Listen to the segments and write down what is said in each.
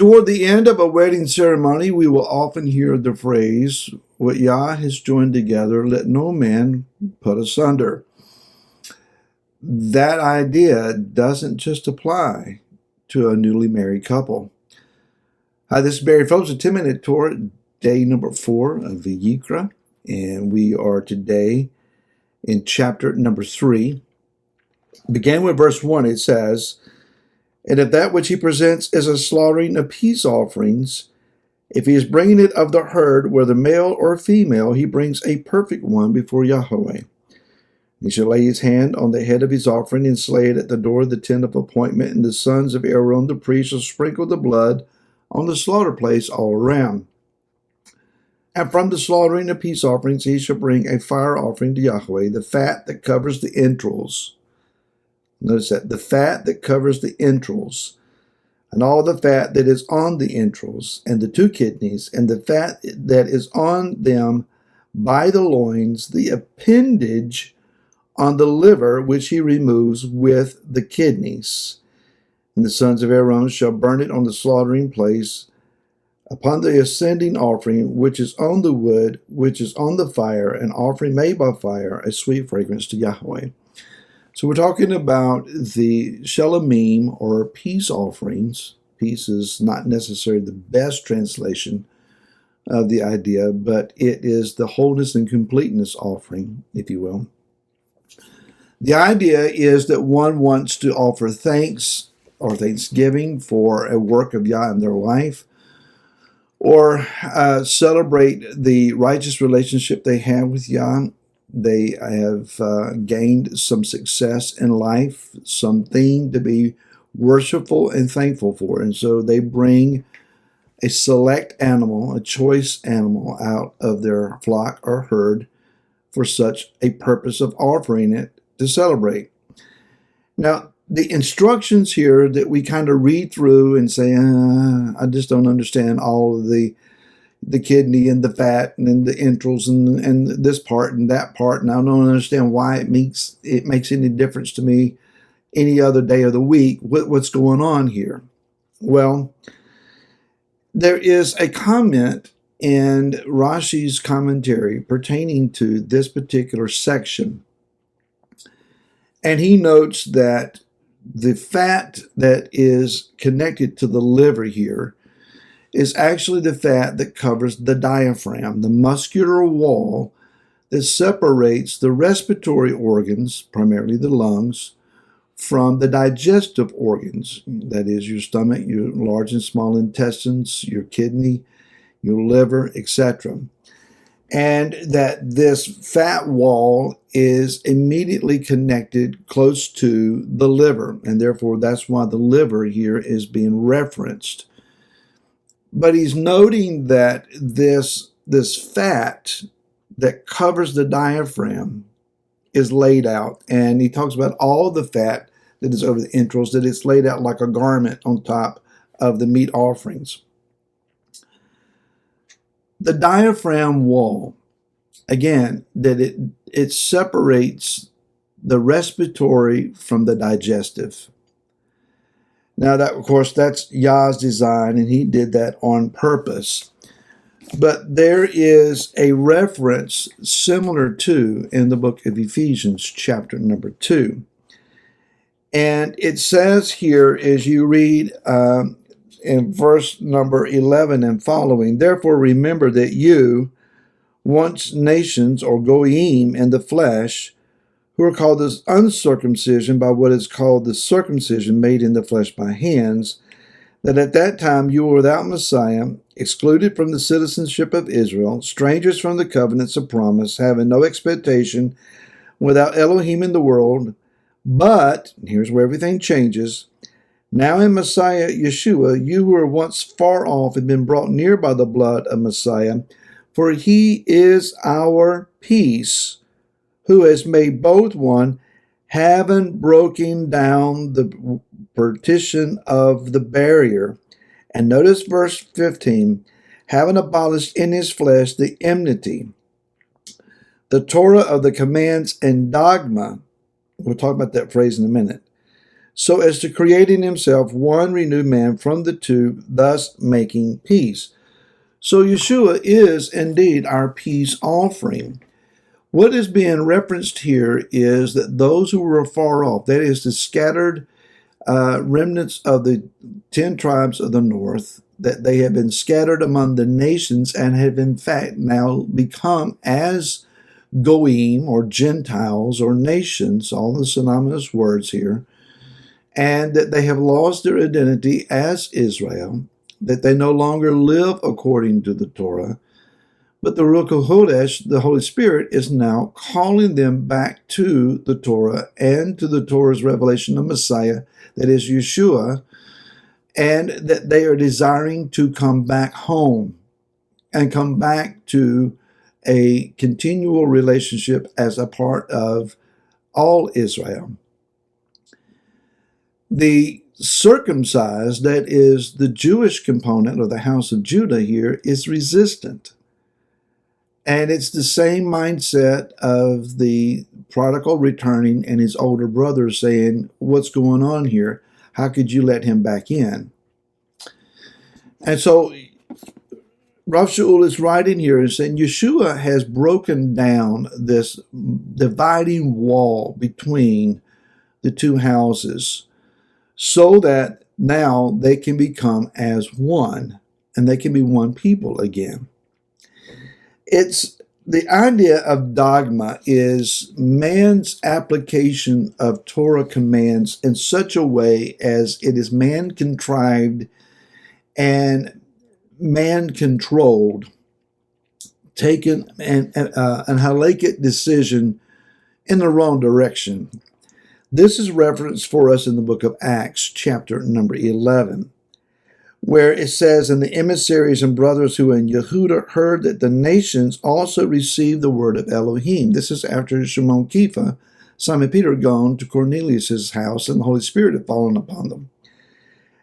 Toward the end of a wedding ceremony, we will often hear the phrase, "What Yah has joined together, let no man put asunder." That idea doesn't just apply to a newly married couple. Hi, this is Barry Phillips with 10-Minute Torah, day number 4 of the Yikra, and we are today in chapter number 3. Beginning with verse 1, it says, "And if that which he presents is a slaughtering of peace offerings, if he is bringing it of the herd, whether male or female, he brings a perfect one before Yahweh. He shall lay his hand on the head of his offering and slay it at the door of the tent of appointment, and the sons of Aaron the priest shall sprinkle the blood on the slaughter place all around. And from the slaughtering of peace offerings he shall bring a fire offering to Yahweh, the fat that covers the entrails." Notice that, the fat that covers the entrails, and all the fat that is on the entrails, and the 2 kidneys, and the fat that is on them by the loins, the appendage on the liver, which he removes with the kidneys. And the sons of Aaron shall burn it on the slaughtering place, upon the ascending offering, which is on the wood, which is on the fire, an offering made by fire, a sweet fragrance to Yahweh. So we're talking about the Shalomim, or peace offerings. Peace is not necessarily the best translation of the idea, but it is the wholeness and completeness offering, if you will. The idea is that one wants to offer thanks or thanksgiving for a work of Yah in their life, or celebrate the righteous relationship they have with Yah. They have gained some success in life, something to be worshipful and thankful for. And so they bring a select animal, a choice animal, out of their flock or herd for such a purpose of offering it to celebrate. Now, the instructions here that we kind of read through and say, I just don't understand all of the kidney and the fat and the entrails and this part and that part, and I don't understand why it makes any difference to me any other day of the week. What's going on here? Well, there is a comment in Rashi's commentary pertaining to this particular section, and he notes that the fat that is connected to the liver here is actually the fat that covers the diaphragm, the muscular wall that separates the respiratory organs, primarily the lungs, from the digestive organs, that is your stomach, your large and small intestines, your kidney, your liver, etc. And that this fat wall is immediately connected close to the liver, and therefore that's why the liver here is being referenced. But he's noting that this fat that covers the diaphragm is laid out, and he talks about all the fat that is over the entrails, that it's laid out like a garment on top of the meat offerings. The diaphragm wall, again, that it separates the respiratory from the digestive. Now, that, of course, that's Yah's design, and he did that on purpose. But there is a reference similar to in the book of Ephesians, chapter number 2. And it says here, as you read in verse number 11 and following, "Therefore remember that you, once nations or goyim in the flesh, who are called the uncircumcision by what is called the circumcision made in the flesh by hands, that at that time you were without Messiah, excluded from the citizenship of Israel, strangers from the covenants of promise, having no expectation, without Elohim in the world. But," here's where everything changes, "now in Messiah Yeshua, you who were once far off have been brought near by the blood of Messiah, for he is our peace, who has made both one, having broken down the partition of the barrier." And notice verse 15, "having abolished in his flesh the enmity, the Torah of the commands and dogma." We'll talk about that phrase in a minute. so as to create in himself one renewed man from the two, thus making peace. So Yeshua is indeed our peace offering. What is being referenced here is that those who were far off, that is the scattered remnants of the 10 tribes of the north, that they have been scattered among the nations and have in fact now become as goyim or Gentiles or nations, all the synonymous words here, and that they have lost their identity as Israel, that they no longer live according to the Torah, but the Ruach HaKodesh, the Holy Spirit, is now calling them back to the Torah and to the Torah's revelation of Messiah, that is Yeshua, and that they are desiring to come back home and come back to a continual relationship as a part of all Israel. The circumcised, that is the Jewish component of the house of Judah here, is resistant. And it's the same mindset of the prodigal returning and his older brother saying, what's going on here? How could you let him back in? And so Rav Shaul is writing here and saying Yeshua has broken down this dividing wall between the two houses so that now they can become as one and they can be one people again. It's the idea of dogma is man's application of Torah commands in such a way as it is man-contrived and man-controlled, taken an halakhic decision in the wrong direction. This is referenced for us in the book of Acts, chapter number 11, where it says, and the emissaries and brothers who in Yehuda heard that the nations also received the word of Elohim. This is after Shimon Kepha, Simon Peter, had gone to Cornelius' house, and the Holy Spirit had fallen upon them.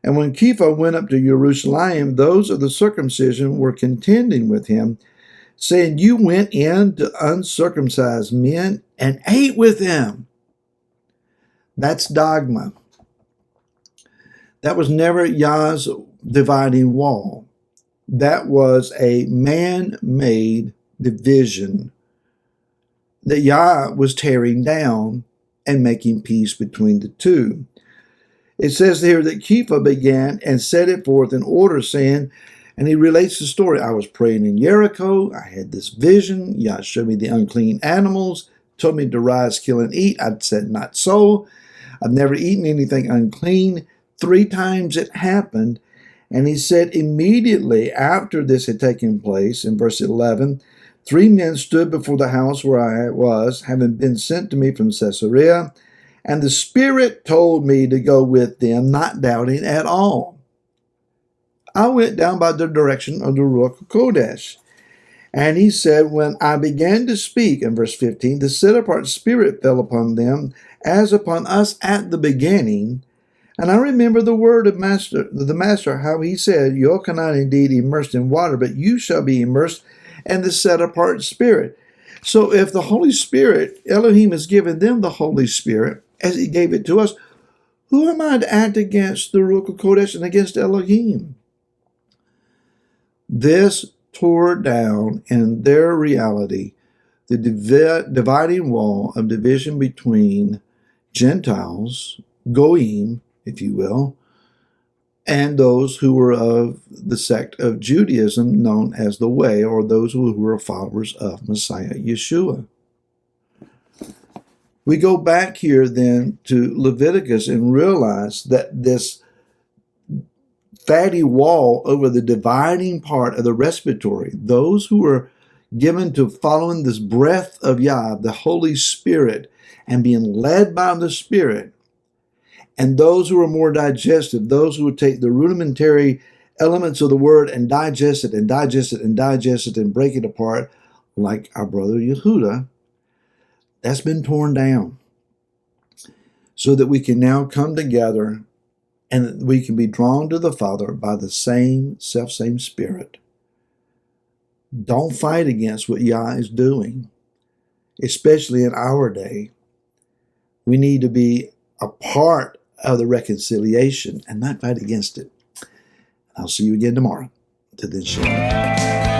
And when Kepha went up to Jerusalem, those of the circumcision were contending with him, saying, you went in to uncircumcised men and ate with them. That's dogma. That was never Yah's dividing wall. That was a man-made division that Yah was tearing down and making peace between the two. It says here that Kepha began and set it forth in order, saying, and he relates the story, I was praying in Jericho, I had this vision, Yah showed me the unclean animals, told me to rise, kill, and eat. I said, not so. I've never eaten anything unclean. 3 times it happened. And he said, immediately after this had taken place, in verse 11, 3 men stood before the house where I was, having been sent to me from Caesarea, and the Spirit told me to go with them, not doubting at all. I went down by the direction of the Ruach HaKodesh. And he said, when I began to speak, in verse 15, the set-apart Spirit fell upon them, as upon us at the beginning. And I remember the word of the Master, how he said, you cannot indeed immersed in water, but you shall be immersed in the set-apart Spirit. So if the Holy Spirit, Elohim has given them the Holy Spirit, as he gave it to us, who am I to act against the Ruach HaKodesh and against Elohim? This tore down in their reality the dividing wall of division between Gentiles, Goyim, if you will, and those who were of the sect of Judaism known as the Way, or those who were followers of Messiah Yeshua. We go back here then to Leviticus and realize that this fatty wall over the dividing part of the respiratory, those who were given to following this breath of Yah, the Holy Spirit, and being led by the Spirit, and those who are more digestive, those who would take the rudimentary elements of the word and digest it and digest it and digest it and break it apart, like our brother Yehuda, that's been torn down so that we can now come together and we can be drawn to the Father by the same self-same Spirit. Don't fight against what Yah is doing, especially in our day. We need to be a part of the reconciliation and not fight against it. I'll see you again tomorrow. Till then, shalom.